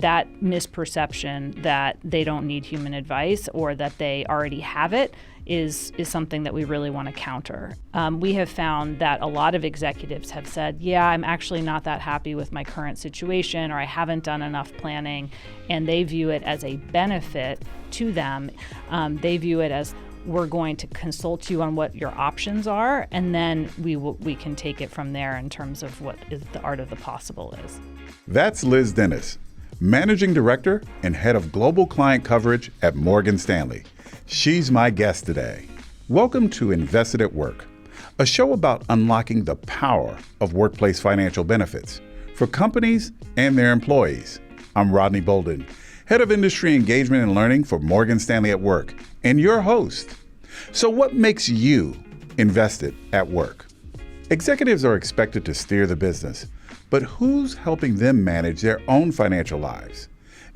That misperception that they don't need human advice or that they already have it is something that we really want to counter. We have found that a lot of executives have said, yeah, I'm actually not that happy with my current situation, or I haven't done enough planning, and they view it as a benefit to them. They view it as, we're going to consult you on what your options are, and then we can take it from there in terms of what is the art of the possible is. That's Liz Dennis, Managing Director and Head of Global Client Coverage at Morgan Stanley. She's my guest today. Welcome to Invested at Work, a show about unlocking the power of workplace financial benefits for companies and their employees. I'm Rodney Bolden, Head of Industry Engagement and Learning for Morgan Stanley at Work, and your host. So what makes you invested at work? Executives are expected to steer the business, but who's helping them manage their own financial lives?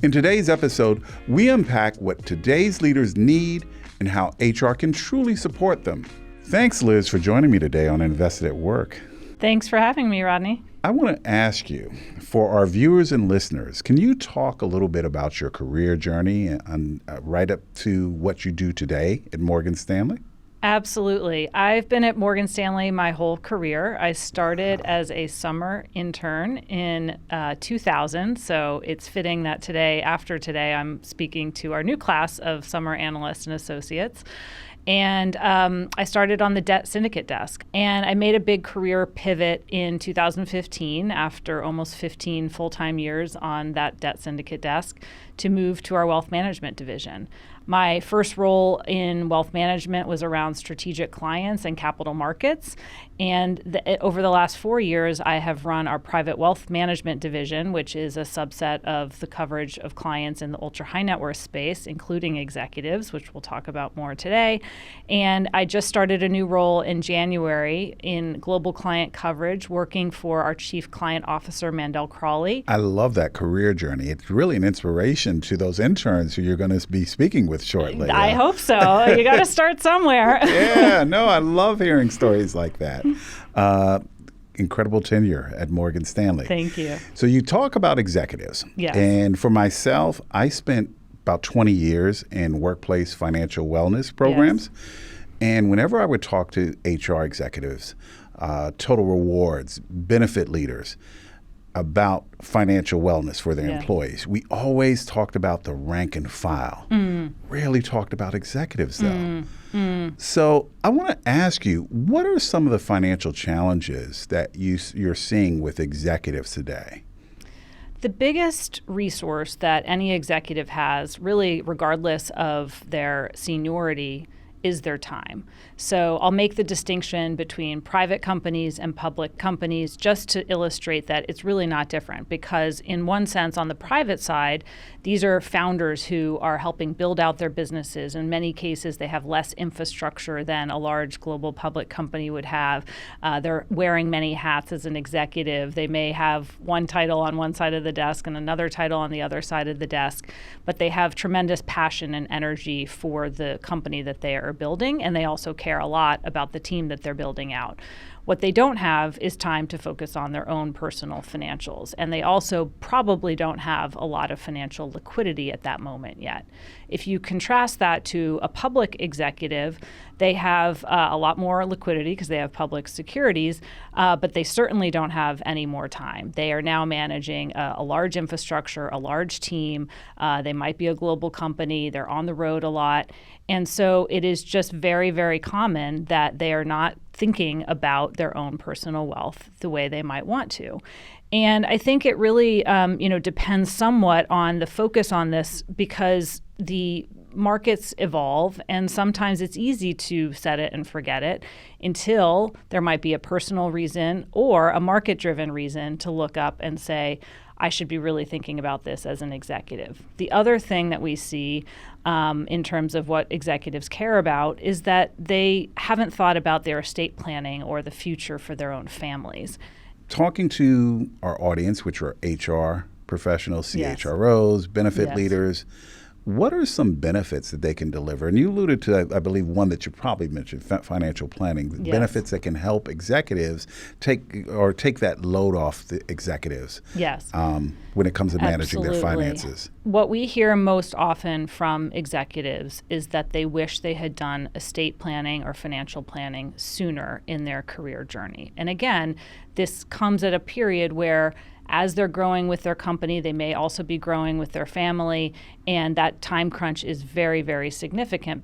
In today's episode, we unpack what today's leaders need and how HR can truly support them. Thanks, Liz, for joining me today on Invested at Work. Thanks for having me, Rodney. I want to ask you, for our viewers and listeners, can you talk a little bit about your career journey and right up to what you do today at Morgan Stanley? Absolutely. I've been at Morgan Stanley my whole career. I started as a summer intern in 2000, so it's fitting that after today, I'm speaking to our new class of summer analysts and associates. And I started on the debt syndicate desk. And I made a big career pivot in 2015 after almost 15 full-time years on that debt syndicate desk to move to our wealth management division. My first role in wealth management was around strategic clients and capital markets. And over the last 4 years, I have run our private wealth management division, which is a subset of the coverage of clients in the ultra high net worth space, including executives, which we'll talk about more today. And I just started a new role in January in global client coverage, working for our chief client officer, Mandel Crawley. I love that career journey. It's really an inspiration to those interns who you're going to be speaking with shortly. I hope so. You got to start somewhere. Yeah, no, I love hearing stories like that. Incredible tenure at Morgan Stanley. Thank you. So you talk about executives. Yes. And for myself, I spent about 20 years in workplace financial wellness programs. Yes. And whenever I would talk to HR executives, total rewards, benefit leaders, about financial wellness for their employees, we always talked about the rank and file. Rarely talked about executives, though. So I want to ask you, what are some of the financial challenges that you're seeing with executives today? The biggest resource that any executive has, really regardless of their seniority, is their time. So I'll make the distinction between private companies and public companies just to illustrate that it's really not different, because in one sense, on the private side, these are founders who are helping build out their businesses. In many cases, they have less infrastructure than a large global public company would have. They're wearing many hats as an executive. They may have one title on one side of the desk and another title on the other side of the desk, but they have tremendous passion and energy for the company that they are building, and they also care a lot about the team that they're building out. What they don't have is time to focus on their own personal financials, and they also probably don't have a lot of financial liquidity at that moment yet. If you contrast that to a public executive, they have a lot more liquidity because they have public securities, but they certainly don't have any more time. They are now managing a large infrastructure, a large team. They might be a global company. They're on the road a lot. And so it is just very, very common that they are not thinking about their own personal wealth the way they might want to. And I think it really depends somewhat on the focus on this, because the markets evolve, and sometimes it's easy to set it and forget it until there might be a personal reason or a market-driven reason to look up and say, I should be really thinking about this as an executive. The other thing that we see in terms of what executives care about is that they haven't thought about their estate planning or the future for their own families. Talking to our audience, which are HR professionals, CHROs, benefit leaders, what are some benefits that they can deliver? And you alluded to, I believe, one that you probably mentioned, financial planning, Yes. benefits that can help executives take that load off the executives. Yes. When it comes to managing their Absolutely. finances. What we hear most often from executives is that they wish they had done estate planning or financial planning sooner in their career journey. And again, this comes at a period where as they're growing with their company, they may also be growing with their family, and that time crunch is very, very significant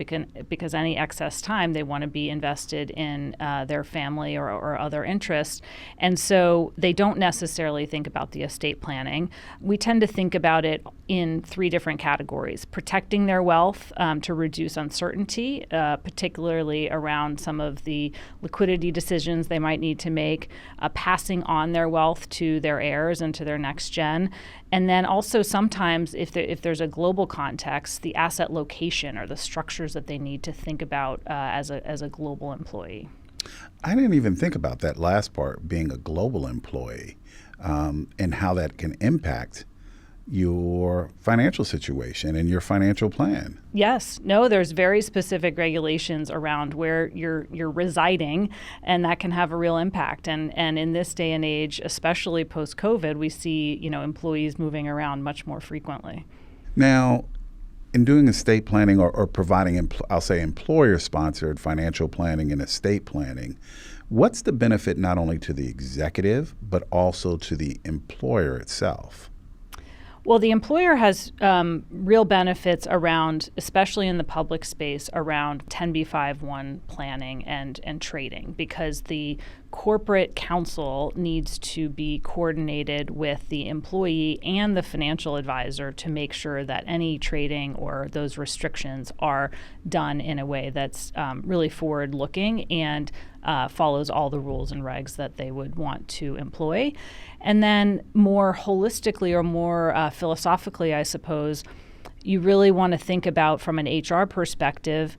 because any excess time they want to be invested in their family or other interests. And so they don't necessarily think about the estate planning. We tend to think about it in three different categories: protecting their wealth to reduce uncertainty, particularly around some of the liquidity decisions they might need to make, passing on their wealth to their heirs and to their next gen. And then also sometimes if there's a global context, the asset location or the structures that they need to think about as a global employee. I didn't even think about that last part, being a global employee, and how that can impact your financial situation and your financial plan. Yes. No, there's very specific regulations around where you're residing, and that can have a real impact. And in this day and age, especially post-COVID, we see, employees moving around much more frequently. Now, in doing estate planning or providing, I'll say, employer-sponsored financial planning and estate planning, what's the benefit not only to the executive, but also to the employer itself? Well, the employer has real benefits around, especially in the public space, around 10b5-1 planning and trading, because the corporate counsel needs to be coordinated with the employee and the financial advisor to make sure that any trading or those restrictions are done in a way that's really forward-looking and follows all the rules and regs that they would want to employ. And then more holistically or more philosophically, I suppose, you really want to think about from an HR perspective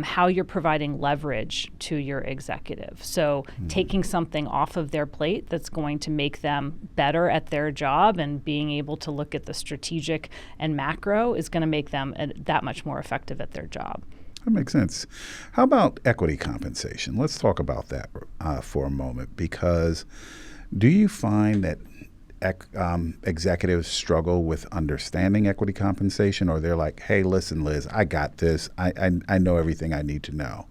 how you're providing leverage to your executive. So taking something off of their plate that's going to make them better at their job and being able to look at the strategic and macro is going to make them that much more effective at their job. That makes sense. How about equity compensation? Let's talk about that for a moment, because do you find that executives struggle with understanding equity compensation, or they're like, hey, listen, Liz, I got this. I know everything I need to know?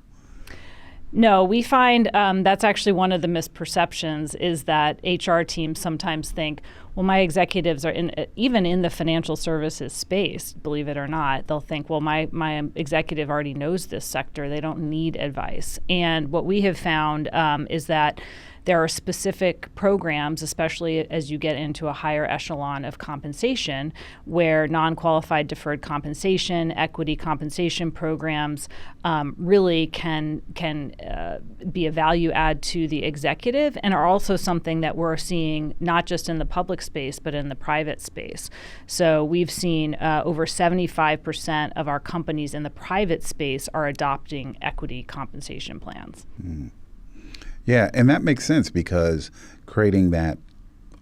No, we find that's actually one of the misperceptions is that HR teams sometimes think, well, my executives are even in the financial services space, believe it or not, they'll think, well, my executive already knows this sector. They don't need advice. And what we have found is that there are specific programs, especially as you get into a higher echelon of compensation, where non-qualified deferred compensation, equity compensation programs really can be a value add to the executive, and are also something that we're seeing not just in the public space, but in the private space. So we've seen over 75% of our companies in the private space are adopting equity compensation plans. Mm. Yeah, and that makes sense, because creating that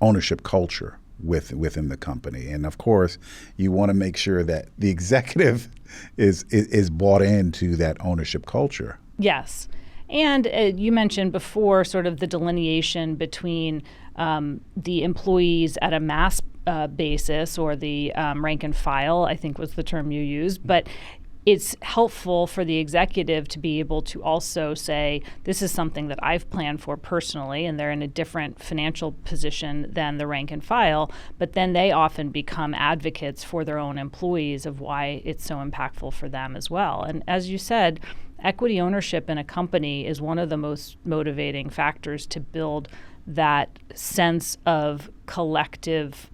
ownership culture within the company, and of course, you want to make sure that the executive is bought into that ownership culture. Yes, and you mentioned before sort of the delineation between the employees at a mass basis, or the rank and file, I think was the term you used, but it's helpful for the executive to be able to also say, this is something that I've planned for personally, and they're in a different financial position than the rank and file, but then they often become advocates for their own employees of why it's so impactful for them as well. And as you said, equity ownership in a company is one of the most motivating factors to build that sense of collective,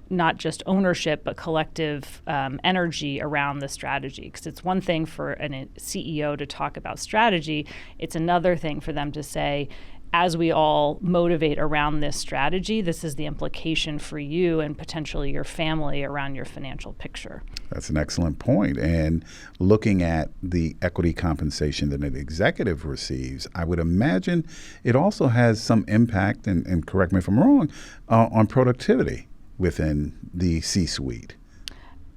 not just ownership, but collective energy around the strategy. Because it's one thing for a CEO to talk about strategy. It's another thing for them to say, as we all motivate around this strategy, this is the implication for you and potentially your family around your financial picture. That's an excellent point. And looking at the equity compensation that an executive receives, I would imagine it also has some impact, and correct me if I'm wrong, on productivity within the C-suite.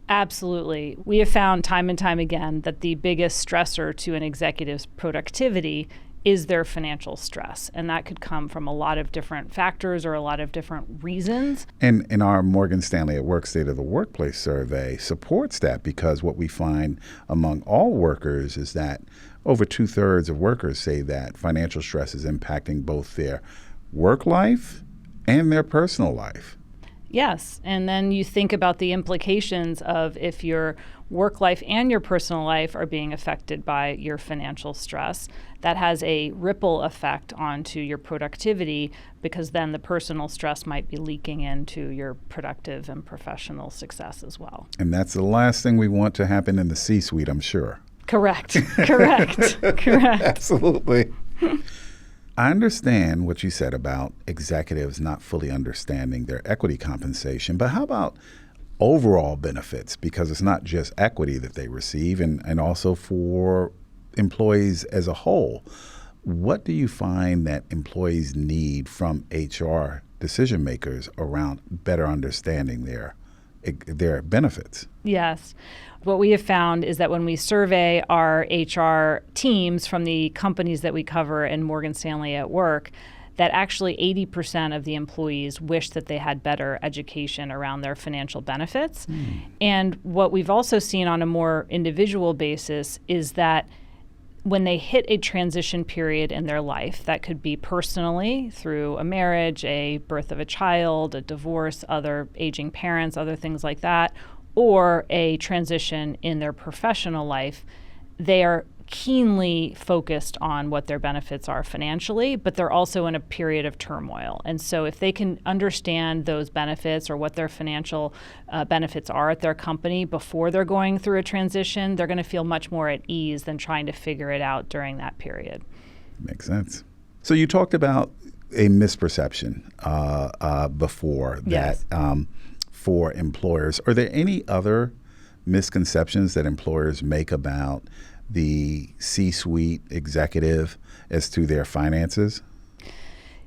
Absolutely. We have found time and time again that the biggest stressor to an executive's productivity is their financial stress. And that could come from a lot of different factors or a lot of different reasons. And in our Morgan Stanley at Work State of the Workplace survey supports that, because what we find among all workers is that over 2/3 of workers say that financial stress is impacting both their work life and their personal life. Yes. And then you think about the implications of if your work life and your personal life are being affected by your financial stress, that has a ripple effect onto your productivity, because then the personal stress might be leaking into your productive and professional success as well. And that's the last thing we want to happen in the C-suite, I'm sure. Correct. Correct. Correct. Absolutely. I understand what you said about executives not fully understanding their equity compensation, but how about overall benefits? Because it's not just equity that they receive, and also for employees as a whole. What do you find that employees need from HR decision makers around better understanding their benefits? Yes. What we have found is that when we survey our HR teams from the companies that we cover in Morgan Stanley at Work, that actually 80% of the employees wish that they had better education around their financial benefits. And what we've also seen on a more individual basis is that when they hit a transition period in their life, that could be personally through a marriage, a birth of a child, a divorce, other aging parents, other things like that, or a transition in their professional life, they are keenly focused on what their benefits are financially, but they're also in a period of turmoil. And so if they can understand those benefits or what their financial benefits are at their company before they're going through a transition, they're going to feel much more at ease than trying to figure it out during that period. Makes sense. So you talked about a misperception before Yes. that for employers. Are there any other misconceptions that employers make about the C-suite executive as to their finances?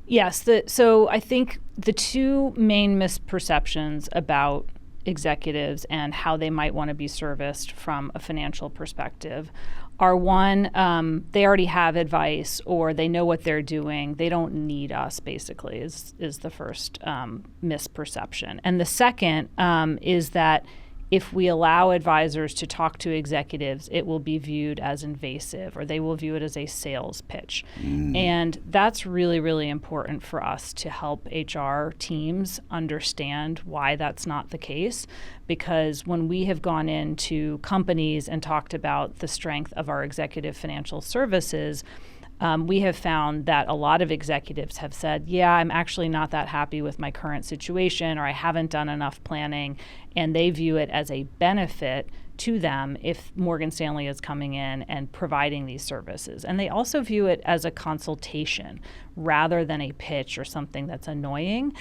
Yes. So I think the two main misperceptions about executives and how they might want to be serviced from a financial perspective are, one, they already have advice or they know what they're doing. They don't need us, basically, is the first misperception. And the second is that if we allow advisors to talk to executives, it will be viewed as invasive, or they will view it as a sales pitch. And that's really, really important for us to help HR teams understand why that's not the case. Because when we have gone into companies and talked about the strength of our executive financial services, we have found that a lot of executives have said, yeah, I'm actually not that happy with my current situation, or I haven't done enough planning, and they view it as a benefit to them if Morgan Stanley is coming in and providing these services. And they also view it as a consultation rather than a pitch or something that's annoying.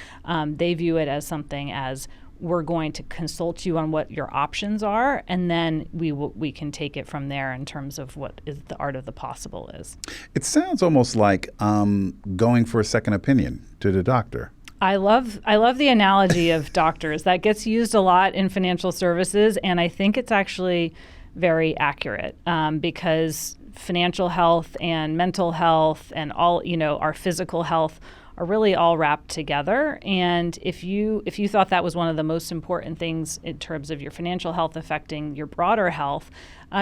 They view it as something as, we're going to consult you on what your options are, and then we can take it from there in terms of what is the art of the possible is. It sounds almost like going for a second opinion to the doctor. I love the analogy of doctors. That gets used a lot in financial services, and I think it's actually very accurate because financial health and mental health and all, our physical health are really all wrapped together. And if you thought that was one of the most important things in terms of your financial health affecting your broader health,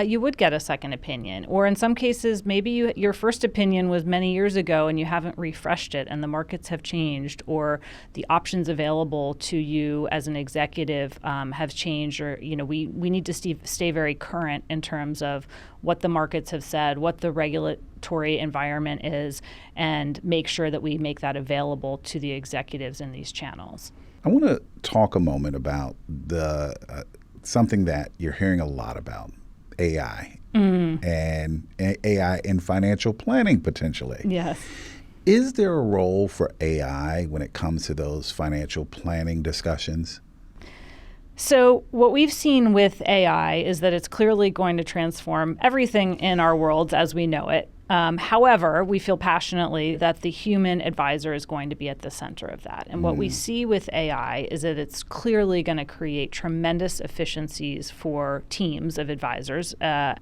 you would get a second opinion. Or in some cases, maybe your first opinion was many years ago and you haven't refreshed it and the markets have changed, or the options available to you as an executive have changed, or we need to stay very current in terms of what the markets have said, what the regulatory environment is, and make sure that we make that available to the executives in these channels. I want to talk a moment about something that you're hearing a lot about, AI, and AI in financial planning potentially. Yes. Is there a role for AI when it comes to those financial planning discussions? So what we've seen with AI is that it's clearly going to transform everything in our worlds as we know it. However, we feel passionately that the human advisor is going to be at the center of that. And what we see with AI is that it's clearly going to create tremendous efficiencies for teams of advisors,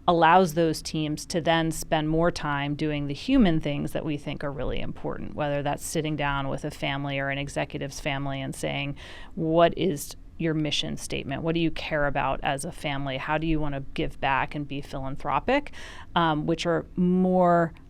allows those teams to then spend more time doing the human things that we think are really important, whether that's sitting down with a family or an executive's family and saying, what is your mission statement? What do you care about as a family? How do you want to give back and be philanthropic? Which are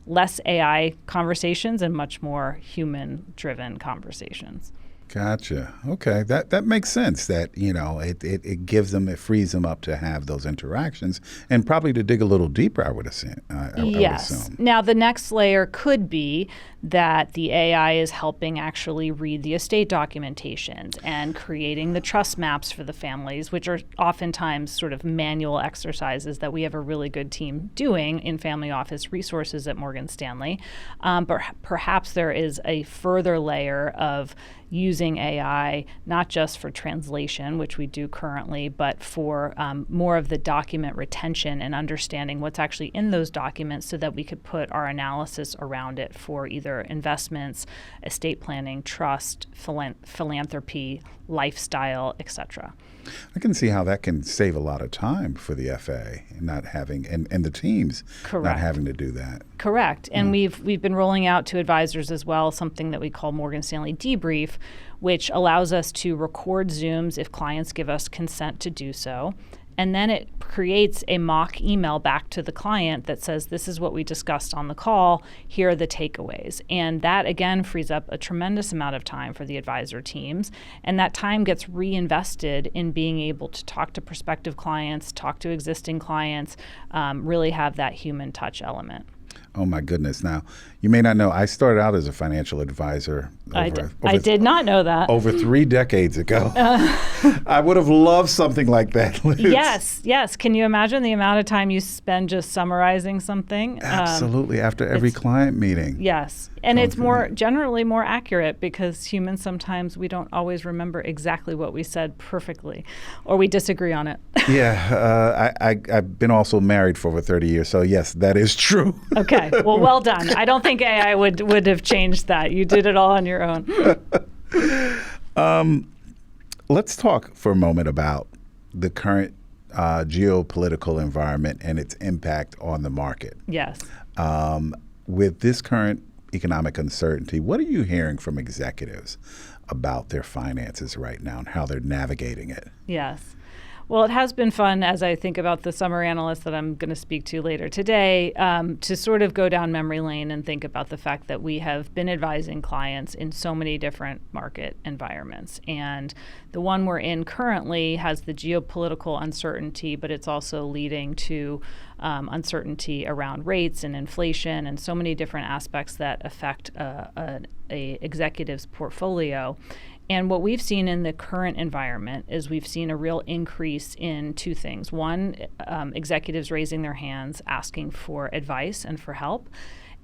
less AI conversations and much more human-driven conversations. Gotcha. Okay, that makes sense. That it gives them, it frees them up to have those interactions, and probably to dig a little deeper. I would assume. Yes. I would assume. Now the next layer could be that the AI is helping actually read the estate documentations and creating the trust maps for the families, which are oftentimes sort of manual exercises that we have a really good team doing in family office resources at Morgan Stanley. But perhaps there is a further layer of using AI, not just for translation, which we do currently, but for more of the document retention and understanding what's actually in those documents so that we could put our analysis around it for either investments, estate planning, trust, philanthropy, lifestyle, etc. I can see how that can save a lot of time for the FA not having and the teams Correct. Not having to do that. Correct. And we've been rolling out to advisors as well something that we call Morgan Stanley Debrief, which allows us to record Zooms if clients give us consent to do so. And then it creates a mock email back to the client that says, this is what we discussed on the call, here are the takeaways. And that, again, frees up a tremendous amount of time for the advisor teams. And that time gets reinvested in being able to talk to prospective clients, talk to existing clients, really have that human touch element. Oh, my goodness. Now, you may not know, I started out as a financial advisor. I did not know that. Over 3 decades ago. I would have loved something like that, Liz. Yes. Can you imagine the amount of time you spend just summarizing something? Absolutely, after every client meeting. Yes. And it's generally more accurate because humans sometimes we don't always remember exactly what we said perfectly, or we disagree on it. Yeah, I've been also married for over 30 years, so yes, that is true. Okay, well done. I don't think AI would have changed that. You did it all on your own. Let's talk for a moment about the current geopolitical environment and its impact on the market. Yes. With this current economic uncertainty, what are you hearing from executives about their finances right now and how they're navigating it? Yes. Well, it has been fun as I think about the summer analyst that I'm going to speak to later today to sort of go down memory lane and think about the fact that we have been advising clients in so many different market environments. And the one we're in currently has the geopolitical uncertainty, but it's also leading to uncertainty around rates and inflation and so many different aspects that affect a executive's portfolio. And what we've seen in the current environment is we've seen a real increase in 2 things. One, executives raising their hands, asking for advice and for help,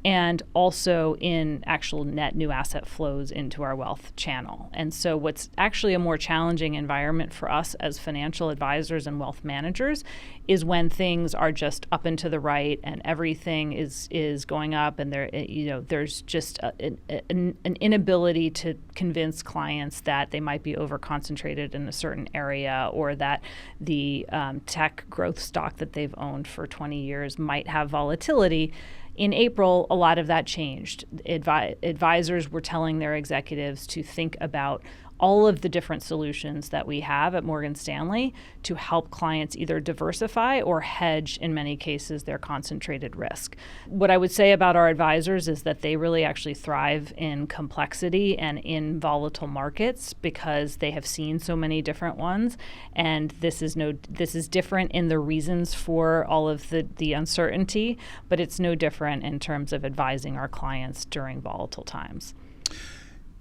and also in actual net new asset flows into our wealth channel. And so what's actually a more challenging environment for us as financial advisors and wealth managers is when things are just up and to the right and everything is going up and there's just an inability to convince clients that they might be over-concentrated in a certain area or that the tech growth stock that they've owned for 20 years might have volatility. In April, a lot of that changed. Advisors were telling their executives to think about all of the different solutions that we have at Morgan Stanley to help clients either diversify or hedge, in many cases, their concentrated risk. What I would say about our advisors is that they really actually thrive in complexity and in volatile markets because they have seen so many different ones. And this is different in the reasons for all of the uncertainty, but it's no different in terms of advising our clients during volatile times.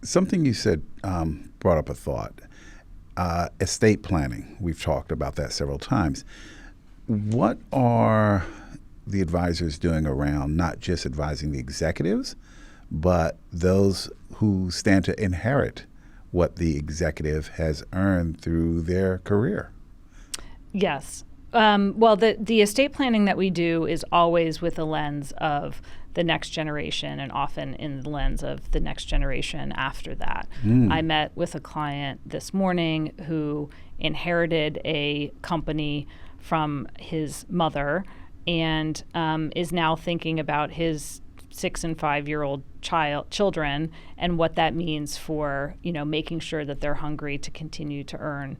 Something you said brought up a thought. Estate planning. We've talked about that several times. What are the advisors doing around not just advising the executives, but those who stand to inherit what the executive has earned through their career. Yes. Well, the estate planning that we do is always with a lens of the next generation, and often in the lens of the next generation after that. I met with a client this morning who inherited a company from his mother and is now thinking about his 6 and 5-year-old children and what that means for making sure that they're hungry to continue to earn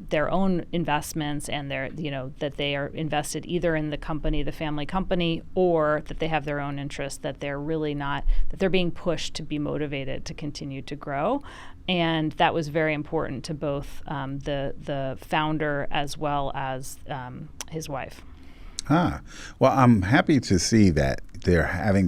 their own investments, and that they are invested either in the company, the family company, or that they have their own interests, that they're really not, that they're being pushed to be motivated to continue to grow. And that was very important to both the founder as well as his wife. Well, I'm happy to see that you're having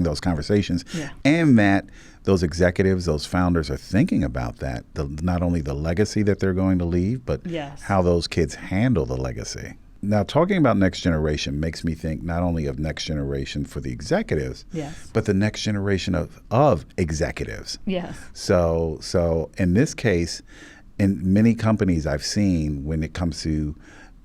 those conversations, and that those executives, those founders are thinking about that, not only the legacy that they're going to leave, but how those kids handle the legacy. Now, talking about next generation makes me think not only of next generation for the executives, but the next generation of executives. Yes. So in this case, in many companies I've seen, when it comes to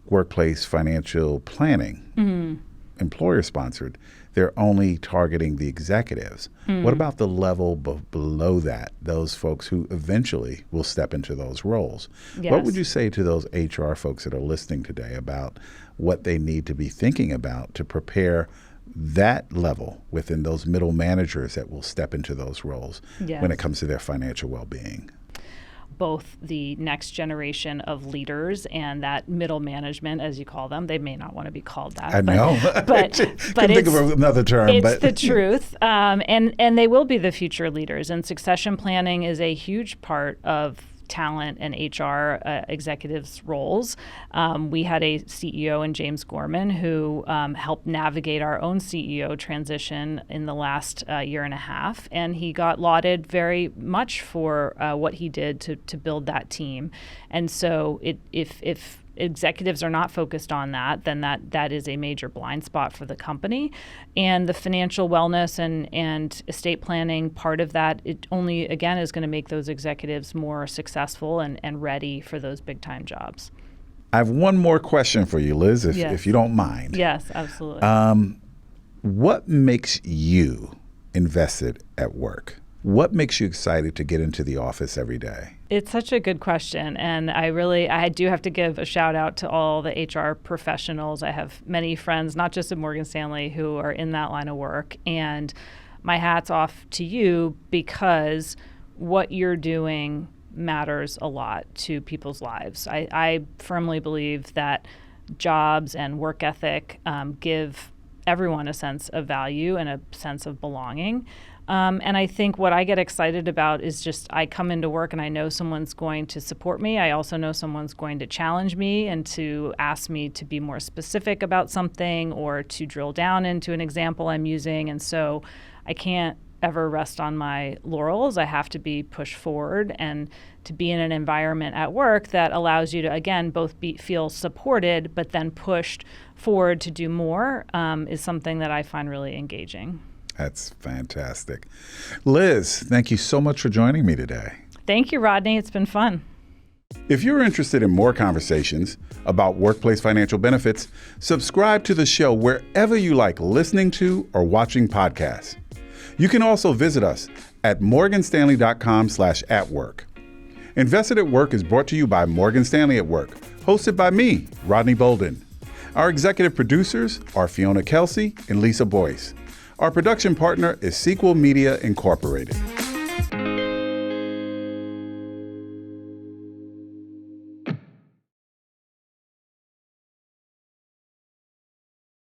workplace financial planning, employer-sponsored, they're only targeting the executives. What about the level below that, those folks who eventually will step into those roles? What would you say to those HR folks that are listening today about what they need to be thinking about to prepare that level within those middle managers that will step into those roles when it comes to their financial well-being? Both the next generation of leaders and that middle management, as you call them. They may not want to be called that. I know. But think of another term. It's the truth. And they will be the future leaders. And succession planning is a huge part of talent and HR executives' roles. We had a CEO in James Gorman who helped navigate our own CEO transition in the last year and a half, and he got lauded very much for what he did to build that team. And so if executives are not focused on that, then that is a major blind spot for the company. And the financial wellness and estate planning part of that, it only, again, is going to make those executives more successful and ready for those big-time jobs. I have one more question for you, Liz, if you don't mind. Yes, absolutely. What makes you invested at work? What makes you excited to get into the office every day? It's such a good question, and I do have to give a shout out to all the HR professionals. I have many friends, not just at Morgan Stanley, who are in that line of work, and my hat's off to you because what you're doing matters a lot to people's lives. I firmly believe that jobs and work ethic give everyone a sense of value and a sense of belonging. And I think what I get excited about is just I come into work and I know someone's going to support me. I also know someone's going to challenge me and to ask me to be more specific about something or to drill down into an example I'm using. And so I can't ever rest on my laurels. I have to be pushed forward and to be in an environment at work that allows you to, again, both feel supported but then pushed forward to do more is something that I find really engaging. That's fantastic. Liz, thank you so much for joining me today. Thank you, Rodney. It's been fun. If you're interested in more conversations about workplace financial benefits, subscribe to the show wherever you like listening to or watching podcasts. You can also visit us at morganstanley.com/atwork. Invested at Work is brought to you by Morgan Stanley at Work, hosted by me, Rodney Bolden. Our executive producers are Fiona Kelsey and Lisa Boyce. Our production partner is Sequel Media Incorporated.